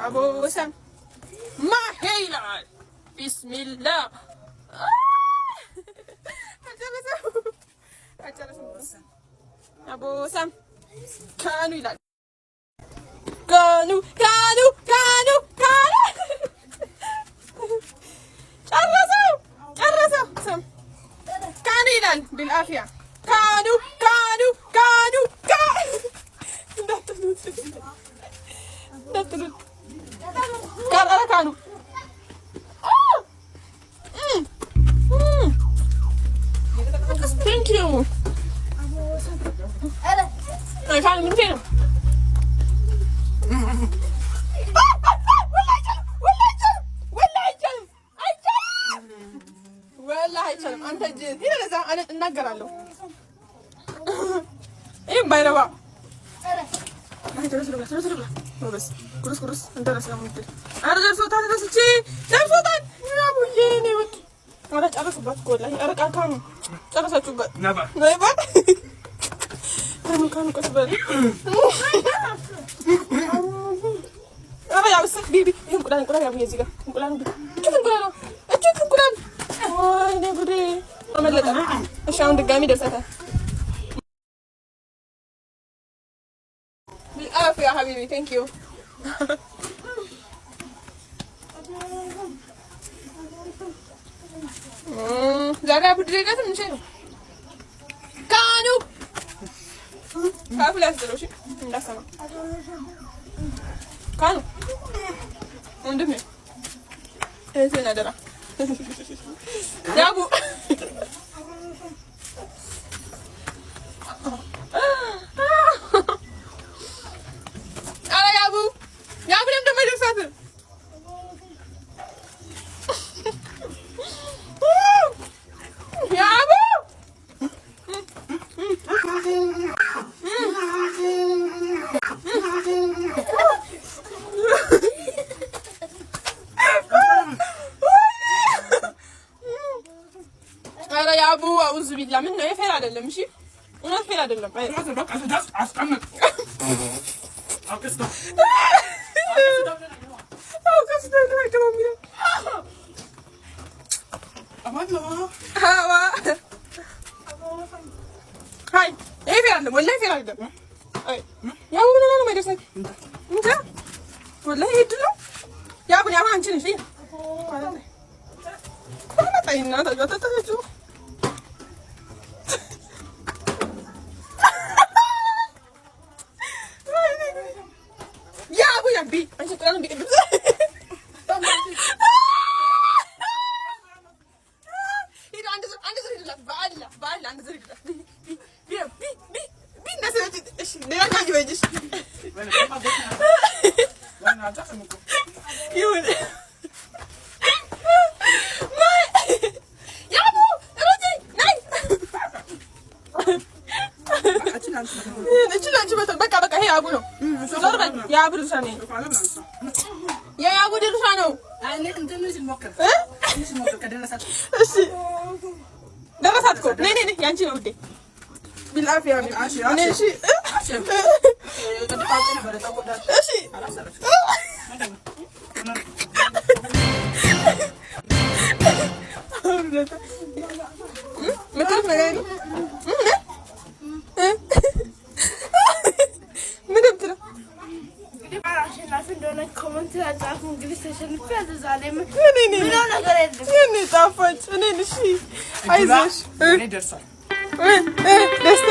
አቦሰም ማሄይላል ቢስሚላህ አቦሰም ካኑ ይላል ካኑ ጨረሰው ስም ካኑ ይላል ቢልአፊያ ካኑ እንዳትሉት ቀረረ ካኑ ቴንክ ዩ ካኑ ምን ነው አይቻልም። አንተ ለዛ እናገራለሁ። ይሄ ባይረባ ጨረሳችሁበት እሺ አሁን ድጋሚ ደርሰታል። ቢልአፊያ ሀቢቢ ቴንክ ዩ ዛሬ አብድሬጋ ትንሽ ነው ካኑ ካፉ ላይ አስደረው። እሺ እንዳሰማ ካኑ ወንድሜ እህቴን አደራ ያቡ ያቡ ለምን ደረሳት? ያቡ ኧረ ያቡ አውዝ ቢላ ምን ነው የፌር አይደለም። እሺ እውነት ፌር አይደለም። ደረሳት እኮ ነይ ያንቺ ነው ውዴ ቢልአፊያ እሺ አይዞሽ ደስታ